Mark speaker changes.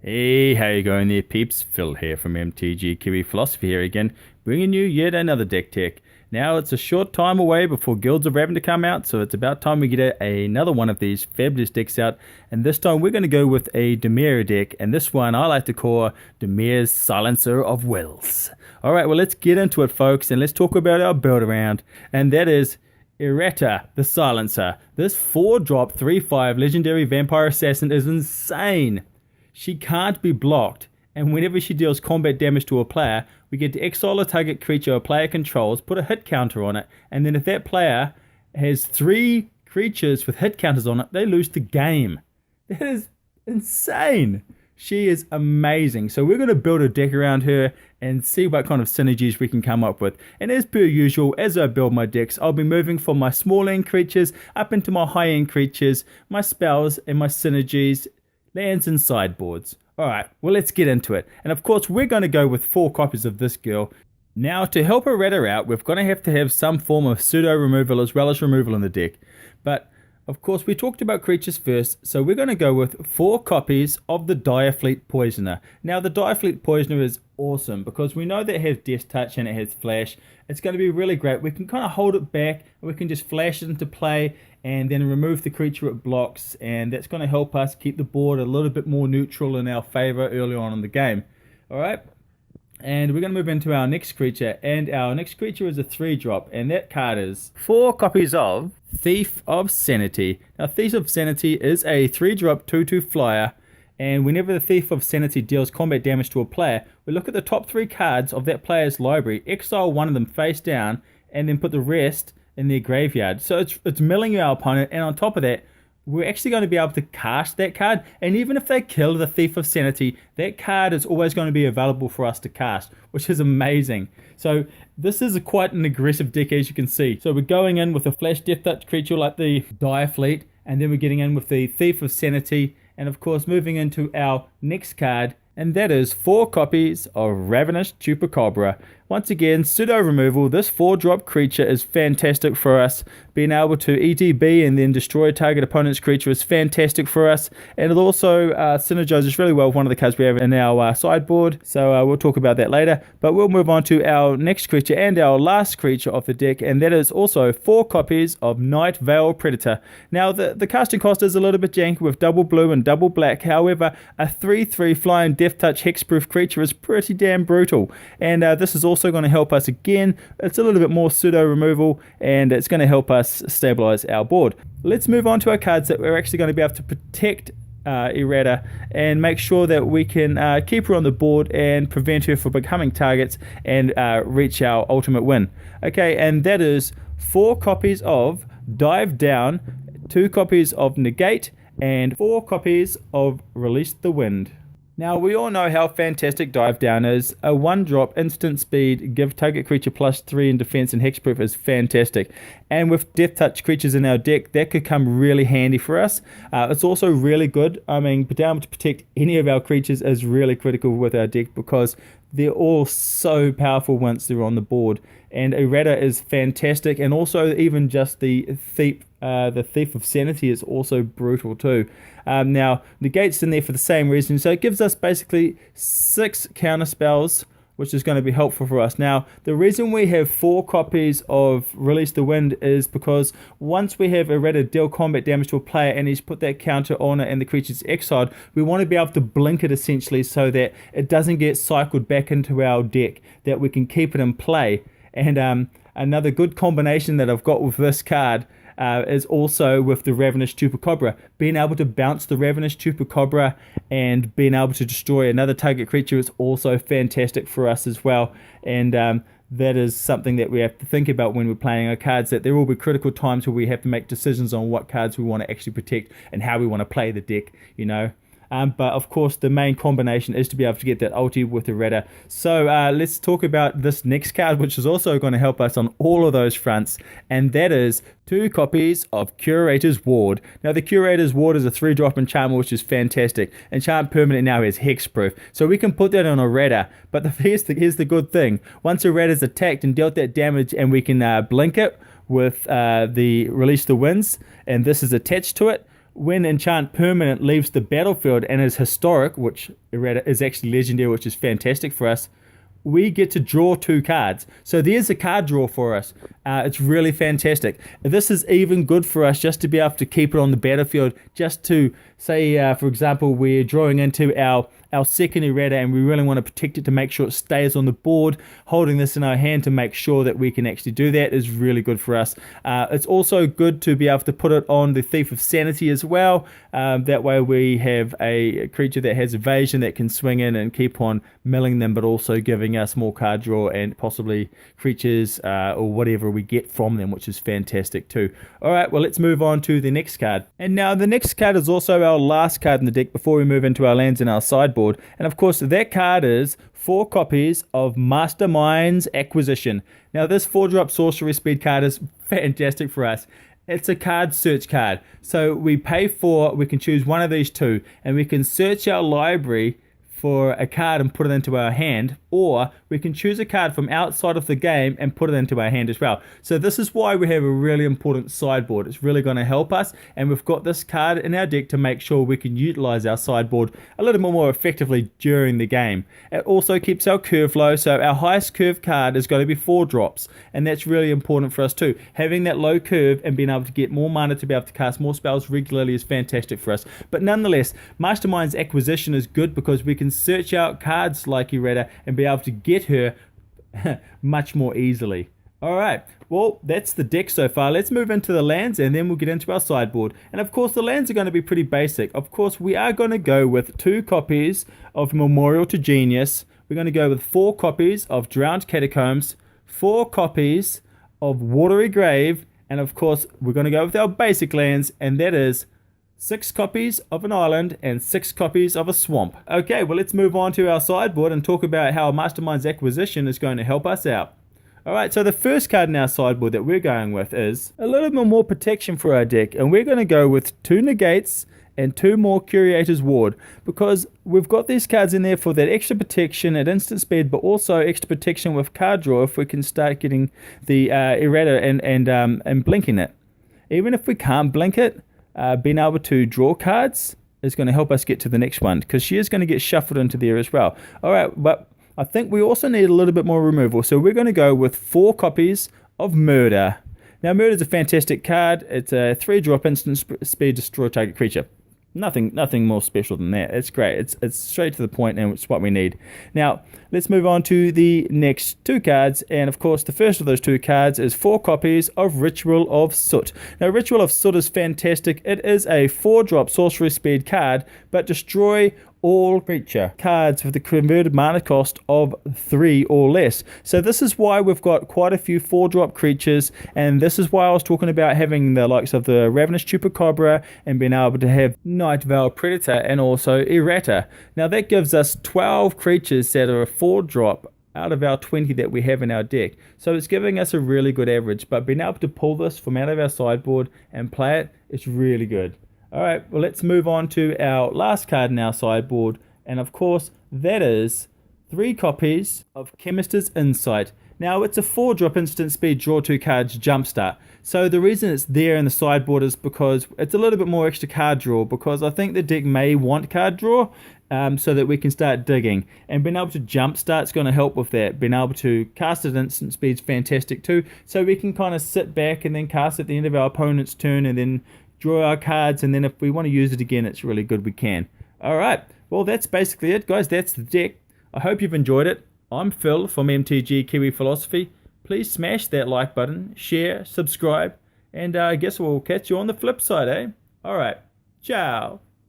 Speaker 1: Hey, how you going there, peeps? Phil here from MTG Kiwi Philosophy here again, bringing you yet another deck tech. Now, it's a short time away before Guilds of Ravn to come out, so it's about time we get another one of these fabulous decks out. And this time we're going to go with a Dimir deck, and this one I like to call Dimir Silencer of Wills. Alright, well let's get into it, folks, and let's talk about our build around, and that is Etrata, the Silencer. This 4-drop 3/5 legendary vampire assassin is insane. She can't be blocked, and whenever she deals combat damage to a player, we get to exile a target creature a player controls, put a hit counter on it, and then if that player has 3 creatures with hit counters on it, they lose the game. That is insane. She is amazing. So we're going to build a deck around her and see what kind of synergies we can come up with. And as per usual, as I build my decks, I'll be moving from my small end creatures up into my high end creatures, my spells and my synergies, lands and sideboards. Alright, well let's get into it. And of course we're going to go with 4 copies of this girl. Now to help Etrata out, we're going to have some form of pseudo removal as well as removal in the deck. But of course we talked about creatures first, so we're going to go with 4 copies of the Direfleet Poisoner. Now the Direfleet Poisoner is awesome because we know that it has Death Touch and it has Flash. It's going to be really great. We can kind of hold it back and we can just flash it into play and then remove the creature it blocks, and that's going to help us keep the board a little bit more neutral in our favor early on in the game. Alright, and we're going to move into our next creature, and our next creature is a 3-drop, and that card is 4 copies of Thief of Sanity. Now Thief of Sanity is a 3-drop 2/2 flyer, and whenever the Thief of Sanity deals combat damage to a player, we look at the top 3 cards of that player's library, exile one of them face down, and then put the rest in their graveyard. So it's milling our opponent, and on top of that, we're actually going to be able to cast that card, and even if they kill the Thief of Sanity, that card is always going to be available for us to cast, which is amazing. So this is quite an aggressive deck, as you can see. So we're going in with a flash Death Touch creature like the Direfleet, and then we're getting in with the Thief of Sanity, and of course moving into our next card, and that is 4 copies of Ravenous Chupacabra. Once again, pseudo removal. This 4-drop creature is fantastic for us. Being able to ETB and then destroy a target opponent's creature is fantastic for us. And it also synergizes really well with one of the cards we have in our sideboard. So we'll talk about that later. But we'll move on to our next creature and our last creature of the deck. And that is also 4 copies of Nightveil Predator. Now the casting cost is a little bit janky with double blue and double black. However, a 3/3 flying Death Touch hexproof creature is pretty damn brutal. And this is also going to help us again. It's a little bit more pseudo removal, and it's going to help us stabilize our board. Let's move on to our cards that we're actually going to be able to protect Etrata and make sure that we can keep her on the board and prevent her from becoming targets and reach our ultimate win. Okay, and that is 4 copies of Dive Down, 2 copies of Negate, and 4 copies of Release the Wind. Now, we all know how fantastic Dive Down is. A 1-drop instant speed, give target creature +3 in defense and hexproof is fantastic. And with Death Touch creatures in our deck, that could come really handy for us. It's also really good. I mean, being able to protect any of our creatures is really critical with our deck because they're all so powerful once they're on the board. And Etrata is fantastic, and also even just the Thief of Sanity is also brutal too. Now, Negate's in there for the same reason, so it gives us basically 6 counter spells, which is going to be helpful for us. Now, the reason we have 4 copies of Release the Wind is because once we have Etrata deal combat damage to a player and he's put that counter on it and the creature's exiled, we want to be able to blink it essentially so that it doesn't get cycled back into our deck, that we can keep it in play. And another good combination that I've got with this card is also with the Ravenous Chupacabra. Being able to bounce the Ravenous Chupacabra and being able to destroy another target creature is also fantastic for us as well. And that is something that we have to think about when we're playing our cards, that there will be critical times where we have to make decisions on what cards we want to actually protect and how we want to play the deck, you know. But of course the main combination is to be able to get that ulti with Etrata. So let's talk about this next card, which is also going to help us on all of those fronts, and that is 2 copies of Curator's Ward. Now the Curator's Ward is a 3-drop enchantment, which is fantastic. Enchant permanent now has hexproof, so we can put that on Etrata. But here's the good thing: once Etrata is attacked and dealt that damage, and we can blink it with the Release the Winds, and this is attached to it, when Enchant Permanent leaves the battlefield and is historic, which Etrata is actually legendary, which is fantastic for us, we get to draw 2 cards. So there's a card draw for us. It's really fantastic. This is even good for us just to be able to keep it on the battlefield, just to say, for example, we're drawing into our second Etrata and we really want to protect it to make sure it stays on the board. Holding this in our hand to make sure that we can actually do that is really good for us. It's also good to be able to put it on the Thief of Sanity as well. That way we have a creature that has evasion that can swing in and keep on milling them, but also giving us more card draw and possibly creatures or whatever we get from them, which is fantastic too. Alright, well, let's move on to the next card. And now the next card is also our last card in the deck before we move into our lands and our sideboard. And of course, that card is 4 copies of Mastermind's Acquisition. Now, this 4-drop sorcery speed card is fantastic for us. It's a card search card. So we pay 4, we can choose one of these 2, and we can search our library for a card and put it into our hand, or we can choose a card from outside of the game and put it into our hand as well. So this is why we have a really important sideboard. It's really going to help us, and we've got this card in our deck to make sure we can utilize our sideboard a little bit more effectively during the game. It also keeps our curve low, so our highest curve card is going to be 4 drops, and that's really important for us too. Having that low curve and being able to get more mana to be able to cast more spells regularly is fantastic for us. But nonetheless, Mastermind's Acquisition is good because we can search out cards like Etrata and be able to get her much more easily. Alright, well, that's the deck so far. Let's move into the lands and then we'll get into our sideboard. And of course, the lands are going to be pretty basic. Of course, we are going to go with 2 copies of Memorial to Genius. We're going to go with 4 copies of Drowned Catacombs, 4 copies of Watery Grave, and of course, we're going to go with our basic lands, and that is 6 copies of an island and 6 copies of a swamp. Okay, well, let's move on to our sideboard and talk about how Mastermind's Acquisition is going to help us out. Alright, so the first card in our sideboard that we're going with is a little bit more protection for our deck, and we're going to go with 2 Negates and 2 more Curator's Ward, because we've got these cards in there for that extra protection at instant speed, but also extra protection with card draw if we can start getting the Etrata and blinking it. Even if we can't blink it, being able to draw cards is going to help us get to the next one, because she is going to get shuffled into there as well. Alright, but I think we also need a little bit more removal, so we're going to go with 4 copies of Murder. Now, Murder is a fantastic card. It's a 3-drop instant speed, destroy target creature. Nothing more special than that. It's great. It's straight to the point, and it's what we need. Now, let's move on to the next 2 cards, and of course, the first of those 2 cards is 4 copies of Ritual of Soot. Now, Ritual of Soot is fantastic. It is a 4-drop sorcery speed card, but destroy all creature cards with the converted mana cost of 3 or less. So this is why we've got quite a few 4-drop creatures, and this is why I was talking about having the likes of the Ravenous Chupacabra and being able to have Nightveil Predator and also Etrata. Now that gives us 12 creatures that are a 4-drop out of our 20 that we have in our deck. So it's giving us a really good average, but being able to pull this from out of our sideboard and play it, it's really good. Alright, well, let's move on to our last card in our sideboard, and of course, that is 3 copies of Chemister's Insight. Now, it's a 4-drop instant speed, draw 2 cards, jumpstart. So the reason it's there in the sideboard is because it's a little bit more extra card draw, because I think the deck may want card draw, so that we can start digging. And being able to jumpstart is going to help with that. Being able to cast at instant speed is fantastic too, so we can kind of sit back and then cast at the end of our opponent's turn and then draw our cards, and then if we want to use it again, it's really good we can. Alright, well, that's basically it, guys. That's the deck. I hope you've enjoyed it. I'm Phil from MTG Kiwi Philosophy. Please smash that like button, share, subscribe, and I guess we'll catch you on the flip side, eh? Alright, ciao.